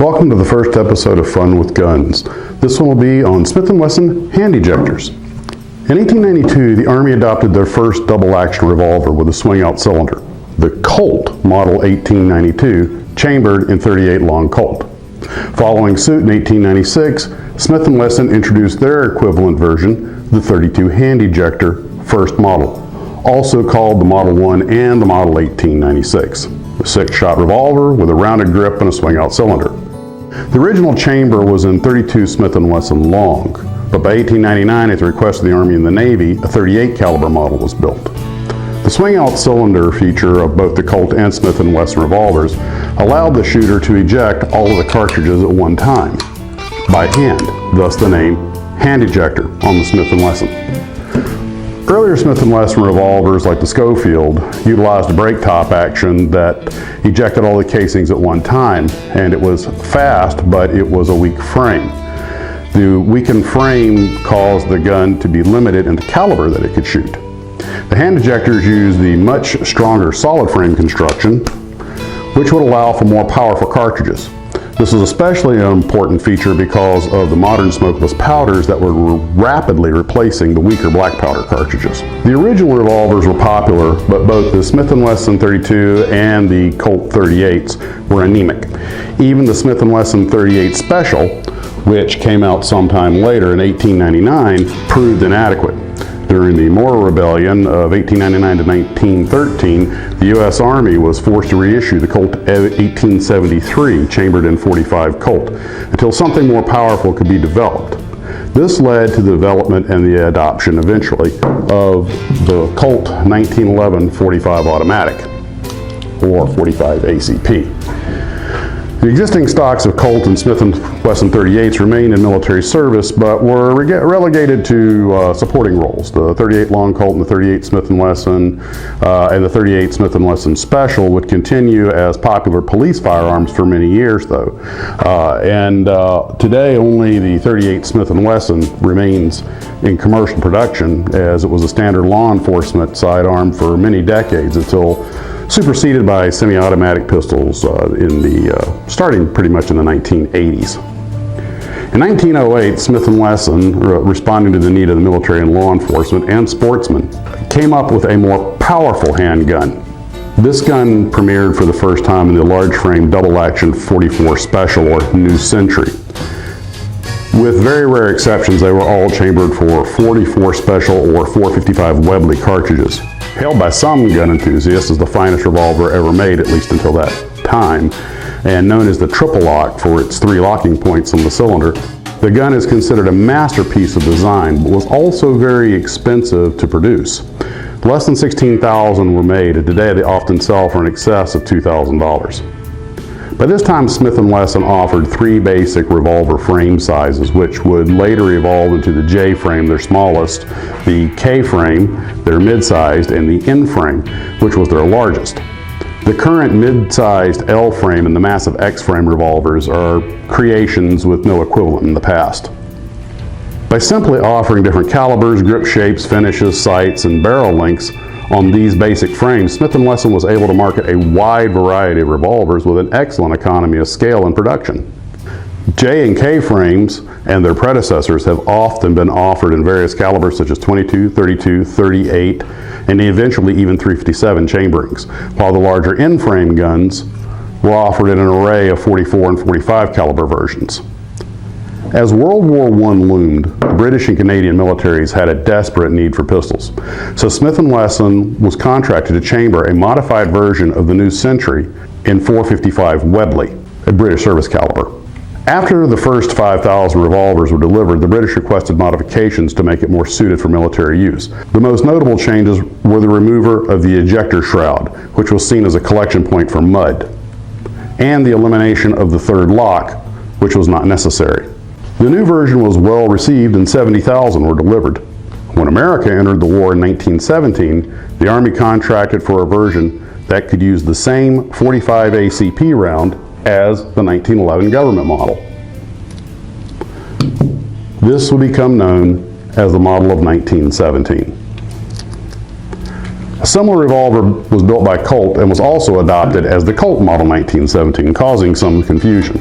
Welcome to the first episode of Fun with Guns. This one will be on Smith and Wesson Hand Ejectors. In 1892, the Army adopted their first double-action revolver with a swing-out cylinder, the Colt Model 1892, chambered in .38 long Colt. Following suit in 1896, Smith and Wesson introduced their equivalent version, the .32 Hand Ejector, first model, also called the Model 1 and the Model 1896, a 6-shot revolver with a rounded grip and a swing-out cylinder. The original chamber was in .32 Smith and Wesson long, but by 1899, at the request of the Army and the Navy, a .38 caliber model was built. The swing-out cylinder feature of both the Colt and Smith and Wesson revolvers allowed the shooter to eject all of the cartridges at one time, by hand, thus the name Hand Ejector on the Smith and Wesson. Earlier Smith and Wesson revolvers, like the Schofield, utilized a break top action that ejected all the casings at one time, and it was fast, but it was a weak frame. The weakened frame caused the gun to be limited in the caliber that it could shoot. The hand ejectors use the much stronger solid frame construction, which would allow for more powerful cartridges. This is especially an important feature because of the modern smokeless powders that were rapidly replacing the weaker black powder cartridges. The original revolvers were popular, but both the Smith & Wesson .32 and the Colt .38s were anemic. Even the Smith & Wesson .38 Special, which came out sometime later in 1899, proved inadequate. During the Moro Rebellion of 1899 to 1913, the U.S. Army was forced to reissue the Colt 1873, chambered in .45 Colt, until something more powerful could be developed. This led to the development and the adoption eventually of the Colt 1911 .45 automatic, or .45 ACP. The existing stocks of Colt and Smith & Wesson .38s remained in military service, but were relegated to supporting roles. The .38 long Colt and the .38 Smith & Wesson and the .38 Smith & Wesson Special would continue as popular police firearms for many years, though. Today, only the .38 Smith & Wesson remains in commercial production, as it was a standard law enforcement sidearm for many decades until superseded by semi-automatic pistols starting pretty much in the 1980s. In 1908, Smith & Wesson, responding to the need of the military and law enforcement and sportsmen, came up with a more powerful handgun. This gun premiered for the first time in the large-frame double-action .44 Special, or New Century. With very rare exceptions, they were all chambered for .44 Special or .455 Webley cartridges. Hailed by some gun enthusiasts as the finest revolver ever made, at least until that time, and known as the triple lock for its 3 locking points on the cylinder, the gun is considered a masterpiece of design, but was also very expensive to produce. Less than 16,000 were made, and today they often sell for in excess of $2,000. By this time, Smith & Wesson offered 3 basic revolver frame sizes, which would later evolve into the J frame, their smallest, the K frame, their mid-sized, and the N frame, which was their largest. The current mid-sized L frame and the massive X frame revolvers are creations with no equivalent in the past. By simply offering different calibers, grip shapes, finishes, sights, and barrel lengths on these basic frames, Smith & Wesson was able to market a wide variety of revolvers with an excellent economy of scale and production. J and K frames and their predecessors have often been offered in various calibers such as .22, .32, .38, and eventually even .357 chamberings, while the larger N frame guns were offered in an array of .44 and .45 caliber versions. As World War I loomed, the British and Canadian militaries had a desperate need for pistols. So Smith & Wesson was contracted to chamber a modified version of the New Century in .455 Webley, a British service caliber. After the first 5,000 revolvers were delivered, the British requested modifications to make it more suited for military use. The most notable changes were the removal of the ejector shroud, which was seen as a collection point for mud, and the elimination of the 3rd lock, which was not necessary. The new version was well received and 70,000 were delivered. When America entered the war in 1917, the Army contracted for a version that could use the same .45 ACP round as the 1911 government model. This would become known as the model of 1917. A similar revolver was built by Colt and was also adopted as the Colt Model 1917, causing some confusion.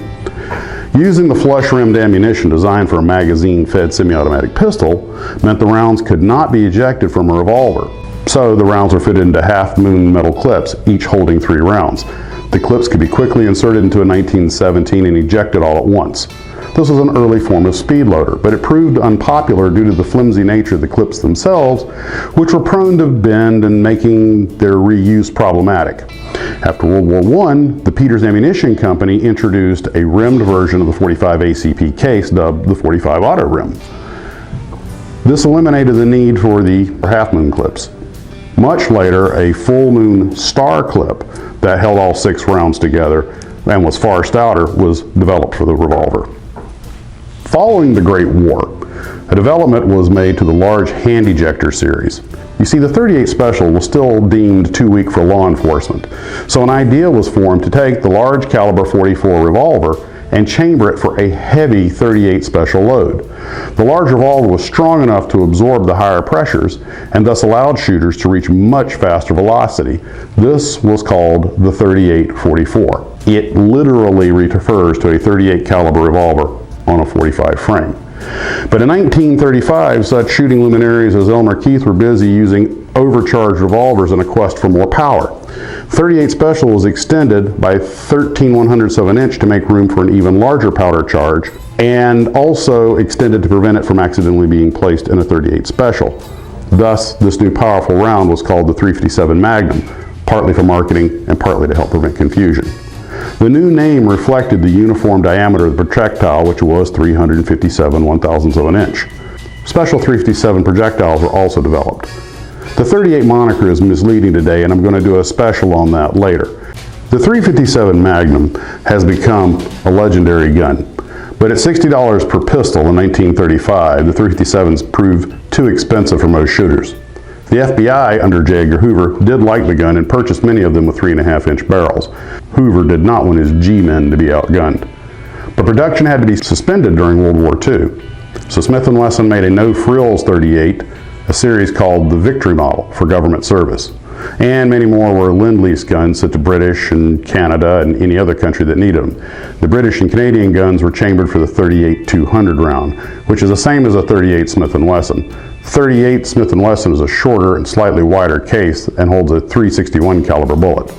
Using the flush-rimmed ammunition designed for a magazine-fed semi-automatic pistol meant the rounds could not be ejected from a revolver. So the rounds were fitted into half-moon metal clips, each holding 3 rounds. The clips could be quickly inserted into a 1917 and ejected all at once. This was an early form of speed loader, but it proved unpopular due to the flimsy nature of the clips themselves, which were prone to bend and making their reuse problematic. After World War I, the Peters Ammunition Company introduced a rimmed version of the .45 ACP case dubbed the .45 Auto Rim. This eliminated the need for the half-moon clips. Much later, a full-moon star clip that held all 6 rounds together and was far stouter was developed for the revolver. Following the Great War, a development was made to the large hand ejector series. You see, the .38 Special was still deemed too weak for law enforcement, so an idea was formed to take the large caliber .44 revolver and chamber it for a heavy .38 Special load. The large revolver was strong enough to absorb the higher pressures and thus allowed shooters to reach much faster velocity. This was called the .38-44. It literally refers to a .38 caliber revolver on a .45 frame. But in 1935, such shooting luminaries as Elmer Keith were busy using overcharged revolvers in a quest for more power. .38 Special was extended by 13/100ths of an inch to make room for an even larger powder charge, and also extended to prevent it from accidentally being placed in a .38 Special. Thus, this new powerful round was called the .357 Magnum, partly for marketing and partly to help prevent confusion. The new name reflected the uniform diameter of the projectile, which was 357/1000ths of an inch. Special .357 projectiles were also developed. The .38 moniker is misleading today, and I'm going to do a special on that later. The .357 Magnum has become a legendary gun, but at $60 per pistol in 1935, the .357s proved too expensive for most shooters. The FBI, under J. Edgar Hoover, did like the gun and purchased many of them with 3.5-inch barrels. Hoover did not want his G-men to be outgunned. But production had to be suspended during World War II. So Smith and Wesson made a no-frills .38, a series called the Victory model for government service. And many more were Lend-Lease guns sent to British and Canada and any other country that needed them. The British and Canadian guns were chambered for the .38-200 round, which is the same as a .38 Smith and Wesson. .38 Smith and Wesson is a shorter and slightly wider case and holds a .361 caliber bullet.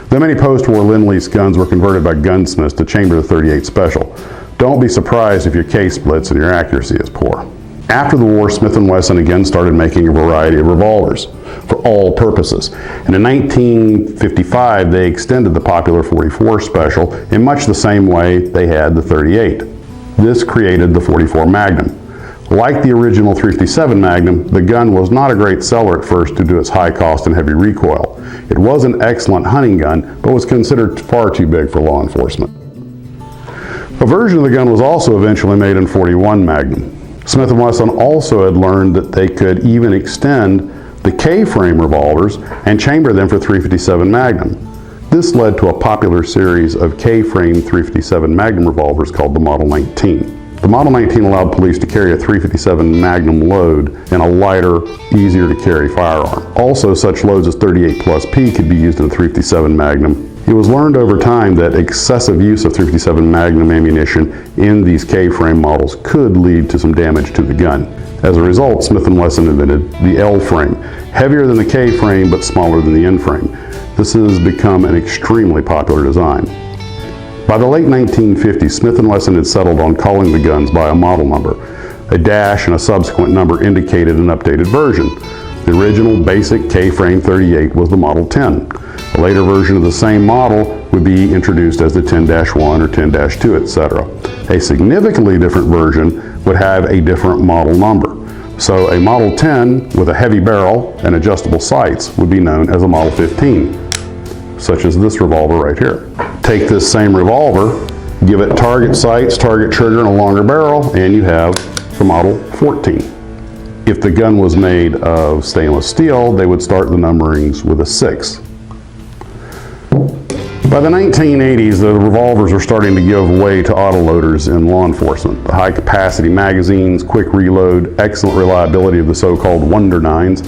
Though many post-war Lend-Lease guns were converted by gunsmiths to chamber the .38 Special. Don't be surprised if your case splits and your accuracy is poor. After the war, Smith and Wesson again started making a variety of revolvers for all purposes. And in 1955, they extended the popular .44 Special in much the same way they had the .38. This created the .44 Magnum. Like the original .357 Magnum, the gun was not a great seller at first due to its high cost and heavy recoil. It was an excellent hunting gun, but was considered far too big for law enforcement. A version of the gun was also eventually made in .41 Magnum. Smith & Wesson also had learned that they could even extend the K-frame revolvers and chamber them for .357 Magnum. This led to a popular series of K-frame .357 Magnum revolvers called the Model 19. The Model 19 allowed police to carry a .357 Magnum load in a lighter, easier to carry firearm. Also, such loads as .38 plus P could be used in a .357 Magnum. It was learned over time that excessive use of .357 Magnum ammunition in these K-frame models could lead to some damage to the gun. As a result, Smith & Wesson invented the L-frame, heavier than the K-frame but smaller than the N-frame. This has become an extremely popular design. By the late 1950s, Smith & Wesson had settled on calling the guns by a model number. A dash and a subsequent number indicated an updated version. The original basic K-frame .38 was the Model 10. A later version of the same model would be introduced as the 10-1 or 10-2, etc. A significantly different version would have a different model number. So a Model 10 with a heavy barrel and adjustable sights would be known as a Model 15, such as this revolver right here. Take this same revolver, give it target sights, target trigger, and a longer barrel, and you have the Model 14. If the gun was made of stainless steel, they would start the numberings with a 6. By the 1980s, the revolvers were starting to give way to autoloaders in law enforcement. The high-capacity magazines, quick reload, excellent reliability of the so-called Wonder 9s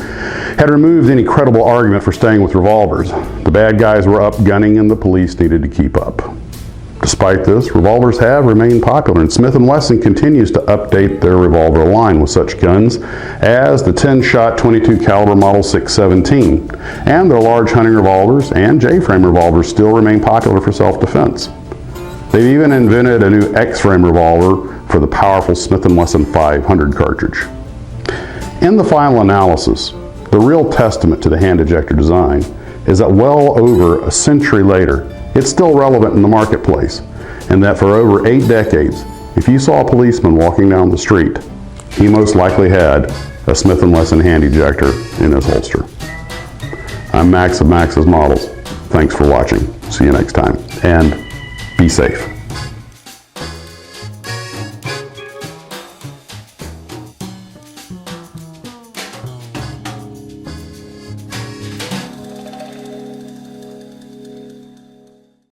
had removed any credible argument for staying with revolvers. The bad guys were up gunning and the police needed to keep up. To Despite this, revolvers have remained popular, and Smith & Wesson continues to update their revolver line with such guns as the 10-shot 22 caliber Model 617, and their large hunting revolvers and J-frame revolvers still remain popular for self-defense. They've even invented a new X-frame revolver for the powerful Smith & Wesson 500 cartridge. In the final analysis, the real testament to the hand ejector design is that well over a century later, it's still relevant in the marketplace, and that for over 8 decades, if you saw a policeman walking down the street, he most likely had a Smith & Wesson hand ejector in his holster. I'm Max of Max's Models. Thanks for watching. See you next time, and be safe.